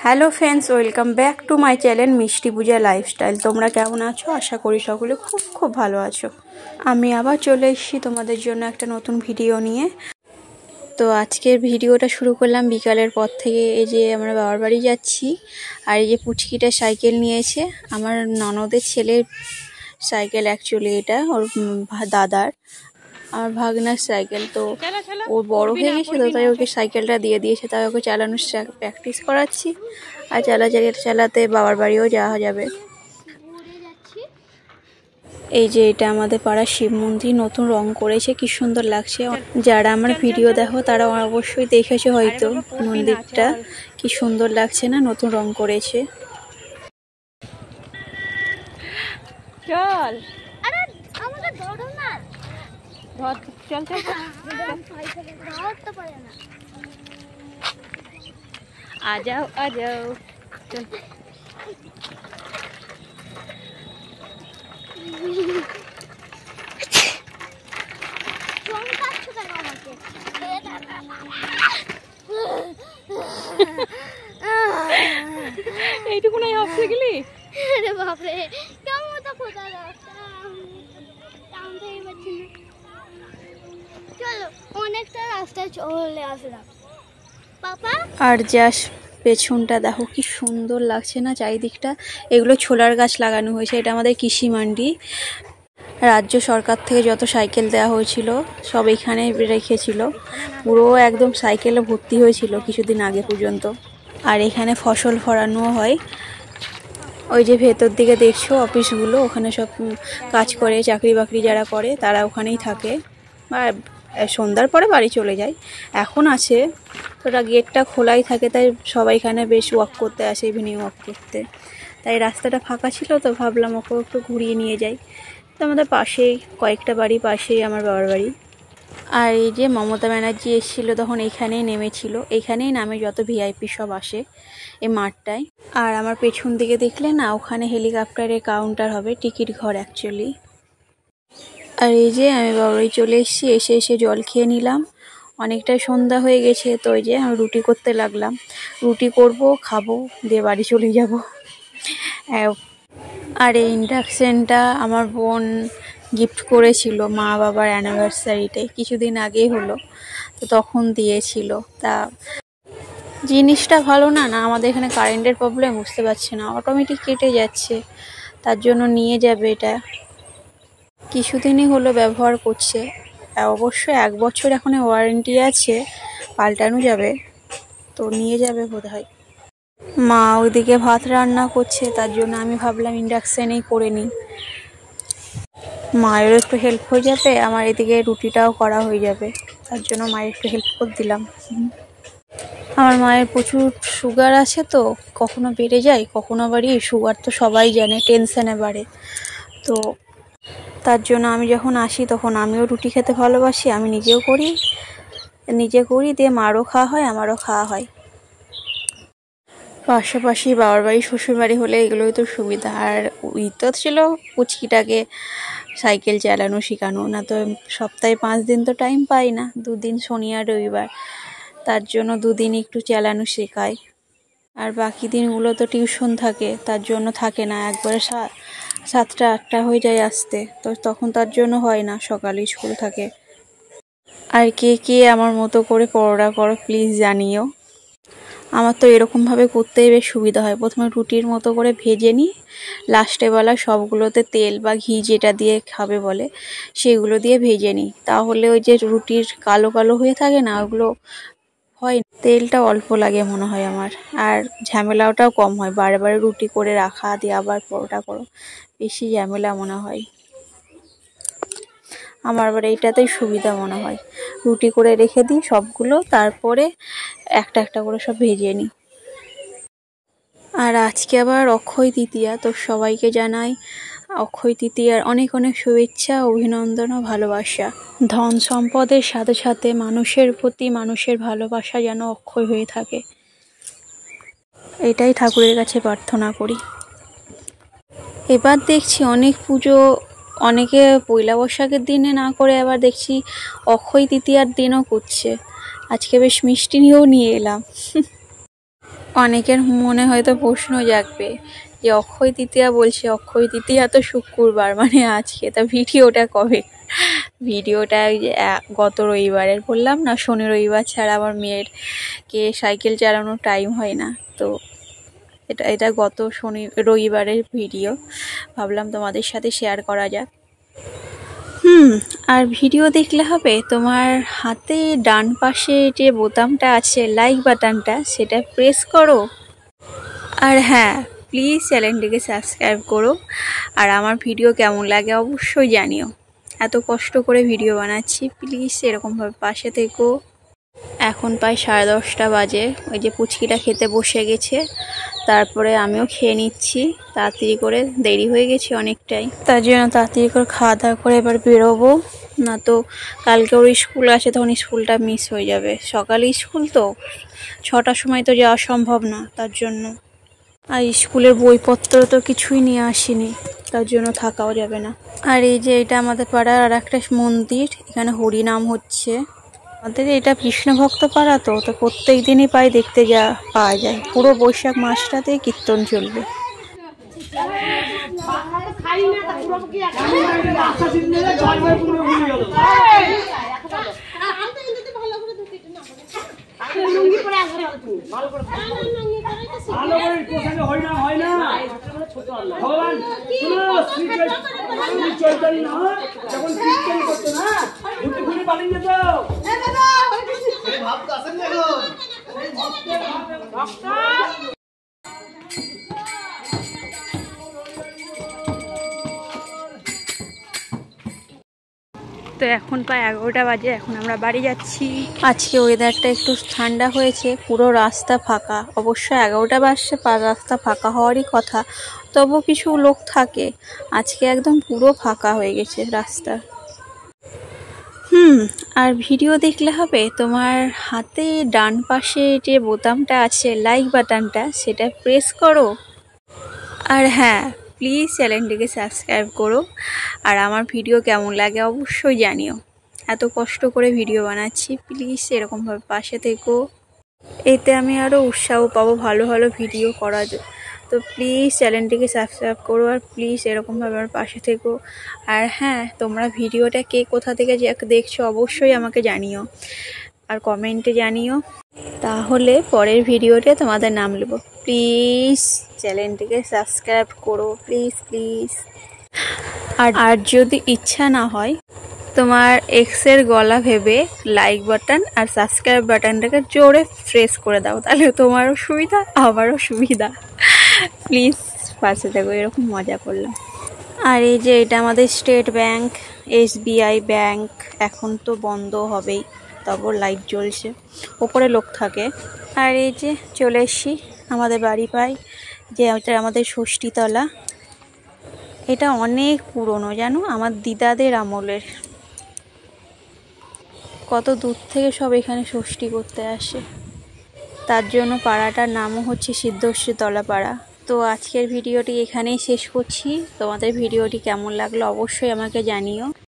Hello friends, welcome back to my channel মিষ্টি পূজা lifestyle. তোমরা কেমন আছো? আশা করি সকলে খুব খুব ভালো আছো। আমি আবার চলে এসেছি তোমাদের জন্য একটা নতুন ভিডিও নিয়ে। তো আজকের ভিডিওটা শুরু করলাম বিকালের পর থেকে। এই যে আমরা বাবার বাড়ি যাচ্ছি, আর এই যে পুচকিটা সাইকেল নিয়েছে, আমার ননদের ছেলের সাইকেল অ্যাকচুয়ালি, এটা ওর দাদার, আমার ভাগনার সাইকেল। তো ও বড় হয়ে গেছে, তো তাই ওকে সাইকেলটা দিয়ে দিয়েছে, তাই ওকে চালানোর প্র্যাকটিস করাচ্ছি। আর চালাতে বাবার বাড়িও যাওয়া যাবে। এই যে এটা আমাদের পাড়ার শিব মন্দির, নতুন রং করেছে, কি সুন্দর লাগছে। যারা আমার ভিডিও দেখো তারা অবশ্যই দেখেছো হয়তো মন্দিরটা, কি সুন্দর লাগছে না, নতুন রং করেছে। চল চল চল आ जाओ चल। এইটুকু নাই হাসতে গেলি? আরে বাপ রে, কেমন তো খোদা রাস্তা টাউন থেকে বাচ্চি না। চলো অনেকটা রাস্তা চলে আসলাম পাপা। আর যাস পেছনটা দেখো কি সুন্দর লাগছে না চারিদিকটা। এগুলো ছোলার গাছ লাগানো হয়েছে। এটা আমাদের কৃষি মান্ডি, রাজ্য সরকার থেকে যত সাইকেল দেওয়া হয়েছিল সব এখানে রেখেছিল। পুরো একদম সাইকেলে ভর্তি হয়েছিল কিছুদিন আগে পর্যন্ত। আর এখানে ফসল ফলানো হয়। ওই যে ভেতর দিকে দেখছো অফিসগুলো, ওখানে সব কাজ করে, চাকরি বাকরি যারা করে তারা ওখানেই থাকে, আর সন্ধ্যার পরে বাড়ি চলে যায়। এখন আছে তো, ওটা গেটটা খোলাই থাকে, তাই সবাই এখানে বেশ ওয়াক করতে আসে, ইভিনিং ওয়াক করতে। তাই রাস্তাটা ফাঁকা ছিল, তো ভাবলাম ওকে একটু ঘুরিয়ে নিয়ে যাই। তো আমাদের পাশেই, কয়েকটা বাড়ি পাশেই আমার বাবার বাড়ি। আর এই যে মমতা ব্যানার্জি এসেছিলো তখন এইখানেই নেমেছিল, এইখানেই নামে যত ভিআইপি সব আসে এই মাঠটায়। আর আমার পেছন দিকে দেখলে না, ওখানে হেলিকপ্টারের কাউন্টার হবে, টিকিট ঘর অ্যাকচুয়ালি। আর এই যে আমি বাবাই চলে এসেছি, এসে জল খেয়ে নিলাম, অনেকটাই সন্ধ্যা হয়ে গেছে। তো এই যে আমি রুটি করতে লাগলাম, রুটি করব, খাবো, দিয়ে বাড়ি চলে যাব। আর এই ইন্ডাকশানটা আমার বোন গিফট করেছিল মা বাবার অ্যানিভার্সারিতে, কিছুদিন আগেই হলো, তো তখন দিয়েছিল। তা জিনিসটা ভালো না, আমাদের এখানে কারেন্টের প্রবলেম, বুঝতে পারছি না, অটোমেটিক কেটে যাচ্ছে, তার জন্য নিয়ে যাবে। এটা কিছুদিনই হলো ব্যবহার করছে, অবশ্যই 1 বছর এখন ওয়ারেন্টি আছে, পাল্টানো যাবে, তো নিয়ে যাবে বোধহয়। মা ওইদিকে ভাত রান্না করছে, তার জন্য আমি ভাবলাম ইন্ডাকশানেই করে নিই, মায়েরও একটু হেল্প হয়ে যাবে, আমার এদিকে রুটিটাও করা হয়ে যাবে, তার জন্য মায়ের একটু হেল্প করে দিলাম। আমার মায়ের প্রচুর সুগার আছে, তো কখনো বেড়ে যায় কখনো বাড়ি, সুগার তো সবাই জানে টেনশানে বাড়ে। তো তার জন্য আমি যখন আসি তখন আমিও রুটি খেতে ভালোবাসি, আমি নিজে করি, দিয়ে মারও খাওয়া হয়, আমারও খাওয়া হয়। পাশাপাশি বাবার বাড়ি শ্বশুর বাড়ি হলে এগুলোই তো সুবিধা। আর ওই তো ছিল পুচকিটাকে সাইকেল চালানো শেখানো, না তো সপ্তাহে 5 দিন তো টাইম পাই না, 2 দিন শনি আর রবিবার, তার জন্য 2 দিন একটু চালানো শেখায়। আর বাকি দিনগুলো তো টিউশন থাকে, তার জন্য থাকে না, একবারে 7টা 8টা হয়ে যায় আসতে, তো তখন তার জন্য হয় না, সকালে স্কুল থাকে। আর কে আমার মতো করে পরোটা করো প্লিজ জানিও। আমার তো এরকমভাবে করতেই বেশ সুবিধা হয়। প্রথমে রুটির মতো করে ভেজে নিই, লাস্টে বেলা সবগুলোতে তেল বা ঘি যেটা দিয়ে খাবে বলে সেগুলো দিয়ে ভেজে নিই, তাহলে ওই যে রুটির কালো কালো হয়ে থাকে না, ওগুলো হয়, তেলটা অল্প লাগে মনে হয় আমার, আর ঝামেলাটাও কম হয়, বারে বারে রুটি করে রাখা দিয়ে আবার পরোটা করো, বেশি ঝামেলা মনে হয় আমার। আবার এইটাতেই সুবিধা মনে হয়, রুটি করে রেখে দিই সবগুলো, তারপরে একটা একটা করে সব ভেজে নিই। আর আজকে আবার অক্ষয় তৃতীয়া, তো সবাইকে জানাই অক্ষয় তৃতীয়ার অনেক অনেক শুভেচ্ছা, অভিনন্দন ও ভালোবাসা। ধন সম্পদের সাথে সাথে মানুষের প্রতি মানুষের ভালোবাসা যেন অক্ষয় হয়ে থাকে, এটাই ঠাকুরের কাছে প্রার্থনা করি। এবার দেখছি অনেক পুজো অনেকে পয়লা বৈশাখের দিনে না করে আবার দেখছি অক্ষয় তৃতীয়ার দিনও করছে। আজকে বেশ মিষ্টি নিয়েও নিয়ে এলাম। অনেকের মনে হয়তো প্রশ্ন জাগবে যে অক্ষয় তৃতীয়া বলছে, অক্ষয় তৃতীয়া তো শুক্রবার, মানে আজকে, তা ভিডিওটা কবে? ভিডিওটা গত রবিবারের, বললাম না শনি রবিবার ছাড়া আমার মেয়েরকে সাইকেল চালানোর টাইম হয় না, তো এটা গত রবিবারের ভিডিও, ভাবলাম তোমাদের সাথে শেয়ার করা যাক। আর ভিডিও দেখলে হবে, তোমার হাতে ডান পাশে যে বোতামটা আছে লাইক বাটনটা, সেটা প্রেস করো। আর হ্যাঁ, প্লিজ চ্যানেলটিকে সাবস্ক্রাইব করো। আর আমার ভিডিও কেমন লাগে অবশ্যই জানিও। এত কষ্ট করে ভিডিও বানাচ্ছি, প্লিজ এরকমভাবে পাশে থেকো। এখন প্রায় 10:30 বাজে। ওই যে পুচকিটা খেতে বসে গেছে, তারপরে আমিও খেয়ে নিচ্ছি তাড়াতাড়ি করে, দেরি হয়ে গেছে অনেকটাই, তার জন্য তাড়াতাড়ি করে খাওয়া দাওয়া করে এবার বেরোবো। না তো কালকে ওর স্কুল আছে, তখন স্কুলটা মিস হয়ে যাবে। সকালে স্কুল তো 6টার সময় তো যাওয়া সম্ভব না, তার জন্য। আর স্কুলের বইপত্র তো কিছুই নিয়ে আসিনি, তার জন্য থাকাও যাবে না। আর এই যে এটা আমাদের পাড়ার আর একটা মন্দির, এখানে হরিনাম হচ্ছে। আমাদের এটা কৃষ্ণ ভক্ত পাড়া, তো প্রত্যেক দিনই প্রায় দেখতে পাওয়া যায়। পুরো বৈশাখ মাসটাতে কীর্তন চলবে। তো এখন প্রায় 11টা বাজে, এখন আমরা বাড়ি যাচ্ছি। আজকে ওয়েদারটা একটু ঠান্ডা হয়েছে, পুরো রাস্তা ফাঁকা। অবশ্য 11টা বাজছে, রাস্তা ফাঁকা হওয়ারই কথা, তবু কিছু লোক থাকে। আজকে একদম পুরো ফাঁকা হয়ে গেছে রাস্তা। আর ভিডিও দেখলে হবে, তোমার হাতে ডান পাশে যে বোতামটা আছে লাইক বাটনটা, সেটা প্রেস করো। আর হ্যাঁ, প্লিজ চ্যানেলটিকে সাবস্ক্রাইব করো। আর আমার ভিডিও কেমন লাগে অবশ্যই জানিও। এত কষ্ট করে ভিডিও বানাচ্ছি, প্লিজ এরকমভাবে পাশে থেকো। এতে আমি আরও উৎসাহ পাবো ভালো ভালো ভিডিও করার। তো প্লিজ চ্যানেলটিকে সাবস্ক্রাইব করো, আর প্লিজ এরকমভাবে আমার পাশে থেকো। আর হ্যাঁ, তোমরা ভিডিওটা কে কোথা থেকে দেখছো অবশ্যই আমাকে জানিও, আর কমেন্টে জানিও, তাহলে পরের ভিডিওতে তোমাদের নাম নেব। প্লিজ চ্যানেলটিকে সাবস্ক্রাইব করো, প্লিজ প্লিজ। আর যদি ইচ্ছা না হয়, তোমার এক্সের গলা ভেবে লাইক বাটন আর সাবস্ক্রাইব বাটনটাকে জোরে প্রেস করে দাও, তাহলে তোমারও সুবিধা আমারও সুবিধা। প্লিজ পাশে থাকো, এরকম মজা করলাম। আর এই যে এটা আমাদের স্টেট ব্যাংক, SBI ব্যাংক। এখন তো বন্ধ হবেই, তারপর লাইট জ্বলছে, ওপরে লোক থাকে। আর এই যে চলে এসছি আমাদের বাড়ি পাই, যে এটা আমাদের ষষ্ঠীতলা। এটা অনেক পুরনো, জানো, আমার দিদাদের আমলের। কত দূর থেকে সব এখানে ষষ্ঠী করতে আসে, তার জন্য পাড়াটার নামও হচ্ছে সিদ্ধেশ্বরী তলা পাড়া। তো আজকের ভিডিওটি এখানেই শেষ করছি। তোমাদের ভিডিওটি কেমন লাগলো অবশ্যই আমাকে জানিও।